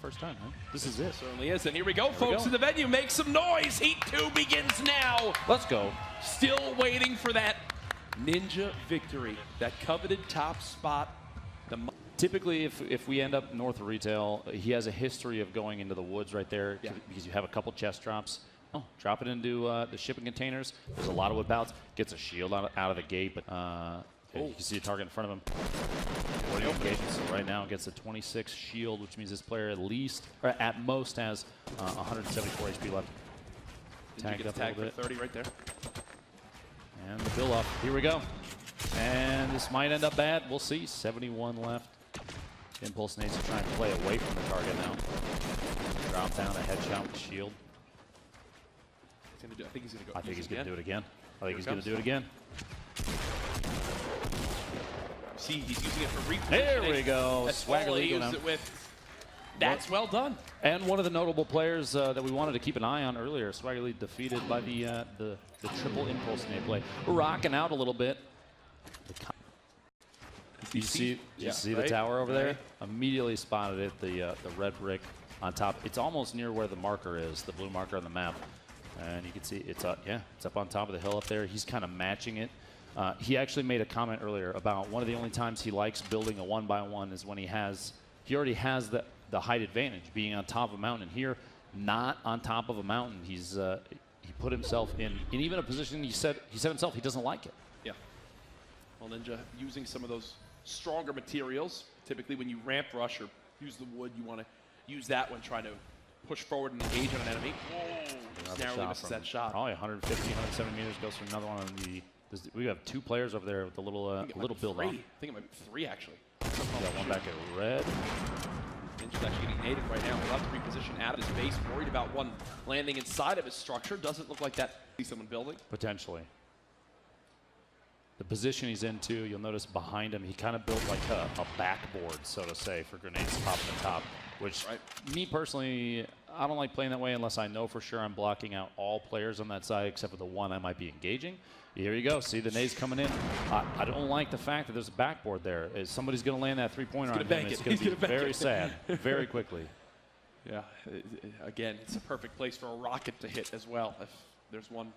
First time, huh? This is it. Certainly is. And here we go, folks, in the venue. Make some noise. Heat 2 begins now. Let's go. Still waiting for that Ninja victory, that coveted top spot. Typically, if we end up north of retail, he has a history of going into the woods right there because you have a couple chest drops. Oh, drop it into the shipping containers. There's a lot of whip outs. Gets a shield out of the gate, but you can see a target in front of him. 40 engagements. So right now gets a 26 shield, which means this player at least, or at most, has 174 HP left. Tagged up a little bit. 30 right there. And the bill up. Here we go. And this might end up bad. We'll see. 71 left. Impulse needs to try and play away from the target now. Drop down a headshot with the shield. I think he's going to go. I think he's going to do it again. I think he's going to do it again. See, he's using it for repositioning. There we go. That's all he used it with. That's well done. And one of the notable players that we wanted to keep an eye on earlier, Swagger Lee defeated by the triple impulse nade play. We're rocking out a little bit. You see the tower over there? Immediately spotted it, the red brick on top. It's almost near where the marker is, the blue marker on the map. And you can see it's up, it's up on top of the hill up there. He's kind of matching it. He actually made a comment earlier about one of the only times he likes building a 1-by-1 is when he already has the height advantage, being on top of a mountain. Here, not on top of a mountain. He put himself in even a position he said himself he doesn't like it. Yeah. Well, Ninja using some of those stronger materials. Typically, when you ramp rush or use the wood, you want to use that when trying to push forward and engage on an enemy. Whoa! Narrowly misses that shot. Probably 150, 170 meters. Goes for another one on the. We have two players over there with a little build on. I think it might be 3 actually. We got one back at red. Ninja's actually getting naded right now. He'll have to reposition out of his base. Worried about one landing inside of his structure. Doesn't look like that. See someone building. Potentially. The position he's in too, you'll notice behind him, he kind of built like a backboard, so to say, for grenades popping the top. Which, me personally, I don't like playing that way unless I know for sure I'm blocking out all players on that side except for the one I might be engaging. Here you go. See the nades coming in. I don't like the fact that there's a backboard there. Somebody's going to land that three-pointer on him. It's going to be very sad very quickly. Yeah. Again, it's a perfect place for a rocket to hit as well. If there's one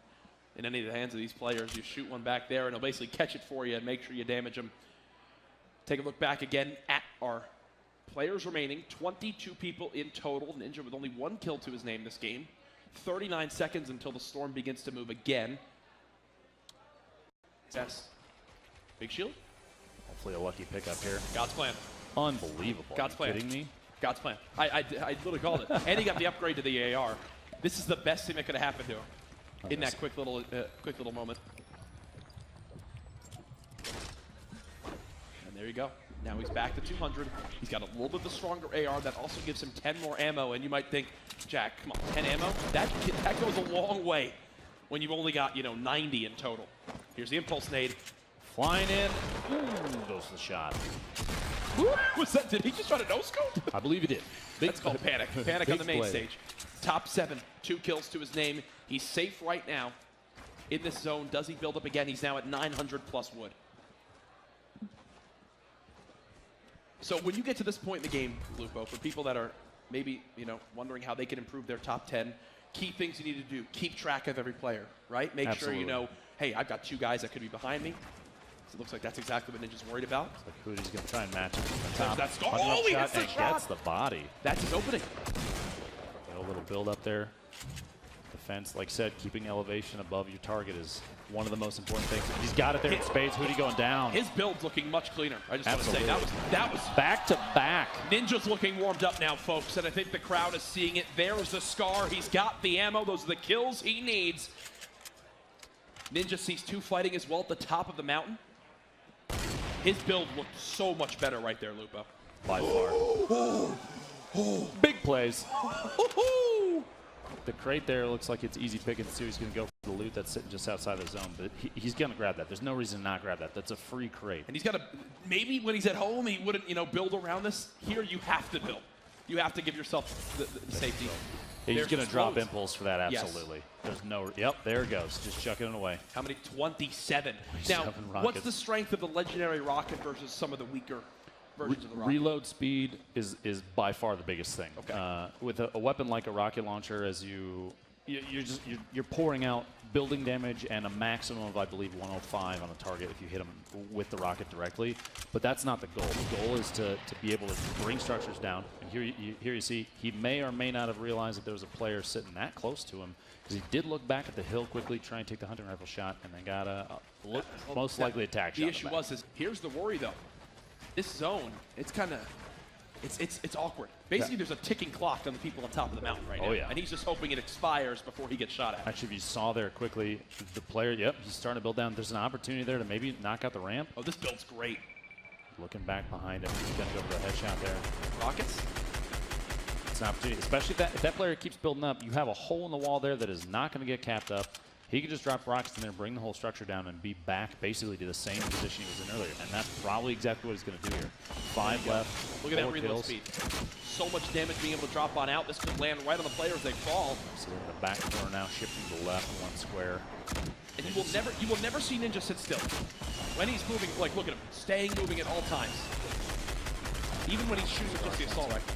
in any of the hands of these players, you shoot one back there, and it'll basically catch it for you and make sure you damage them. Take a look back again at our players remaining. 22 people in total. Ninja with only 1 kill to his name this game. 39 seconds until the storm begins to move again. Yes. Big shield. Hopefully a lucky pickup here. God's plan. Unbelievable. God's plan. Are you kidding me? God's plan. I literally called it. And he got the upgrade to the AR. This is the best thing that could have happened to him in that quick little moment. And there you go. Now he's back to 200. He's got a little bit of the stronger AR that also gives him 10 more ammo. And you might think, Jack, come on, 10 ammo? That goes a long way when you've only got, 90 in total. Here's the impulse nade. Flying in. Ooh, goes the shot. Was that? Did he just try to no-scope? I believe he did. That's called panic. Panic on the main stage. Top 7, 2 kills to his name. He's safe right now in this zone. Does he build up again? He's now at 900 plus wood. So when you get to this point in the game, Lupo, for people that are maybe, wondering how they can improve their top 10, key things you need to do, keep track of every player, right? Make sure you know, hey, I've got 2 guys that could be behind me. So it looks like that's exactly what Ninja's worried about. It's like Hootie's going to try and match him from the top. That's he hits the shot. Gets the body. That's his opening. A little build up there. Defense, like I said, keeping elevation above your target is one of the most important things. He's got it there in spades. Hootie going down. His build's looking much cleaner. I just want to say that was back to back. Ninja's looking warmed up now, folks, and I think the crowd is seeing it. There's the scar. He's got the ammo. Those are the kills he needs. Ninja sees 2 fighting as well at the top of the mountain. His build looked so much better right there, Lupo. By far. Big plays. The crate there looks like it's easy pickings too. He's going to go for the loot that's sitting just outside the zone, but he's going to grab that. There's no reason to not grab that. That's a free crate. And he's got to, maybe when he's at home, he wouldn't, build around this. Here, you have to build. You have to give yourself the safety. He's going to drop impulse for that, absolutely. Yes. There's no, there it goes. Just chucking it away. How many? 27. Now, what's the strength of the legendary rocket versus some of the weaker versions of the rocket. Reload speed is by far the biggest thing. Okay. With a weapon like a rocket launcher, as you're pouring out building damage and a maximum of, I believe, 105 on a target if you hit them with the rocket directly. But that's not the goal. The goal is to be able to bring structures down. And here you see he may or may not have realized that there was a player sitting that close to him, because he did look back at the hill quickly, try and take the hunting rifle shot, and then got a most likely attack shot. The issue was here's the worry though. This zone, it's kind of it's awkward. Basically, there's a ticking clock on the people on top of the mountain right now. Oh, yeah. And he's just hoping it expires before he gets shot at. Actually, if you saw there quickly, the player, yep, he's starting to build down. There's an opportunity there to maybe knock out the ramp. Oh, this build's great. Looking back behind him, he's going to go for a headshot there. Rockets? It's an opportunity, especially if that player keeps building up. You have a hole in the wall there that is not going to get capped up. He could just drop rockets in there, bring the whole structure down, and be back basically to the same position he was in earlier. And that's probably exactly what he's going to do here. 5 left. Look at that reload speed. So much damage being able to drop on out. This could land right on the player as they fall. So in the back corner now, shifting to the left, 1 square. And you will never see Ninja sit still. When he's moving, like, look at him, staying moving at all times. Even when he's shooting just the assault rifle.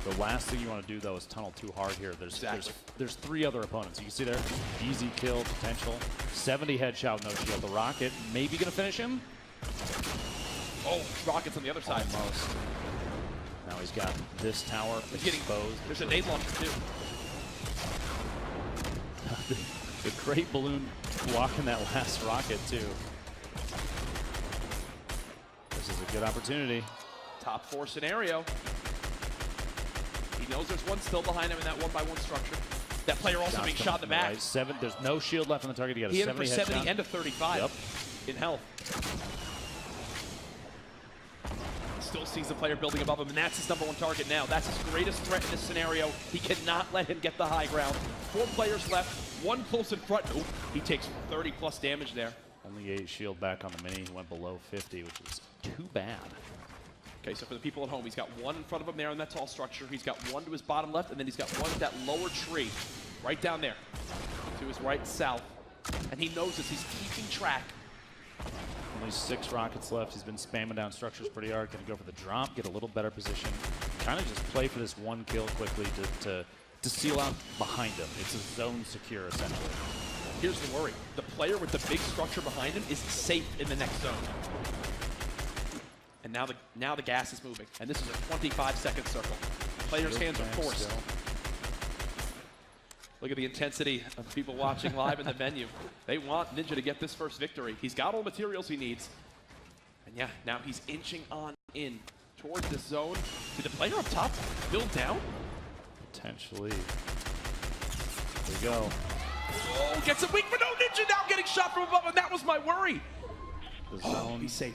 The last thing you want to do, though, is tunnel too hard here. There's 3 other opponents. You can see there, easy kill potential. 70 headshot, no shield. The rocket maybe going to finish him. Oh, rockets on the other side. Almost. Now he's got this tower exposed. There's a nade launcher, too. the great balloon blocking that last rocket, too. This is a good opportunity. Top 4 scenario. He knows there's one still behind him in that 1-by-1 structure. That player also being shot in the back. Right. There's no shield left on the target. He got a 70 headshot. He hit him for 70 and a 35 in health. Still sees the player building above him, and that's his #1 target now. That's his greatest threat in this scenario. He cannot let him get the high ground. 4 players left, 1 close in front. Ooh, he takes 30+ damage there. Only 8 shield back on the mini. He went below 50, which is too bad. Okay, so for the people at home, he's got 1 in front of him there in that tall structure. He's got 1 to his bottom left, and then he's got 1 at that lower tree, right down there, to his right south. And he knows this. He's keeping track. Only 6 rockets left. He's been spamming down structures pretty hard. Going to go for the drop, get a little better position. Kind of just play for this 1 kill quickly to seal out behind him. It's a zone secure, essentially. Here's the worry. The player with the big structure behind him is safe in the next zone. And now the gas is moving. And this is a 25-second circle. Players' hands are forced. Look at the intensity of people watching live in the venue. They want Ninja to get this first victory. He's got all the materials he needs. And yeah, now he's inching on in towards this zone. Did the player up top build down? Potentially. There we go. Oh, gets a weak, but no, Ninja now getting shot from above, and that was my worry. The zone. He's safe.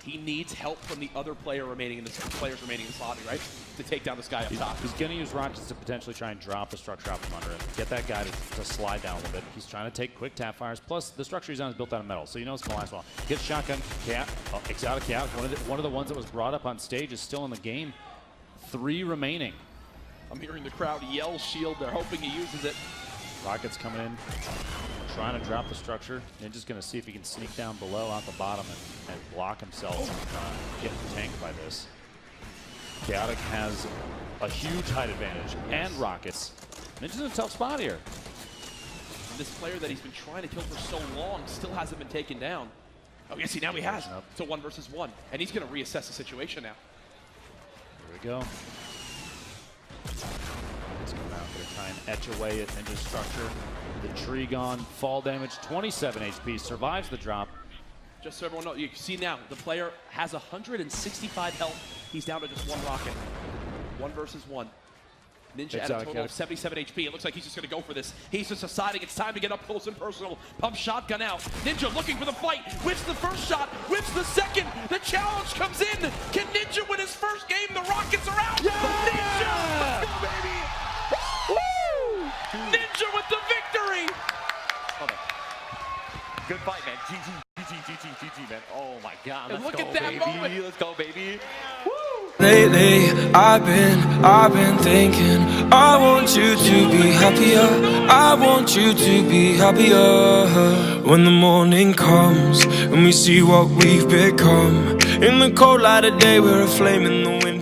He needs help from the other players remaining in this lobby, right? To take down this guy up top. He's going to use rockets to potentially try and drop the structure out from under him. Get that guy to slide down a little bit. He's trying to take quick tap fires. Plus, the structure he's on is built out of metal, so you know it's going to last well. Gets shotgun, exotic cat. One of the ones that was brought up on stage is still in the game. 3 remaining. I'm hearing the crowd yell shield. They're hoping he uses it. Rockets coming in, trying to drop the structure. Ninja's going to see if he can sneak down below out the bottom and block himself getting tanked by this. Chaotic has a huge height advantage and rockets. Ninja's in a tough spot here. This player that he's been trying to kill for so long still hasn't been taken down. Oh, yes, now he has. It's a 1 versus 1. And he's going to reassess the situation now. Here we go. He's going to try and etch away at Ninja's structure. The tree gone, fall damage, 27 HP, survives the drop. Just so everyone knows, you can see now, the player has 165 health. He's down to just 1 rocket. 1 versus 1. Ninja at a total of 77 HP. It looks like he's just going to go for this. He's just deciding it's time to get up close and personal. Pump shotgun out. Ninja looking for the fight. Whips the first shot. Whips the second. The challenge comes in. Can Ninja win his first game? The rockets are out. Yeah! Ninja! Let's go, baby! Woo! Ninja with the victory! Good fight, man. GG, man. Oh my God. And look at that moment. Let's go, baby. Lately, I've been thinking I want you to be happier. I want you to be happier. When the morning comes and we see what we've become, in the cold light of day we're a flame in the wind.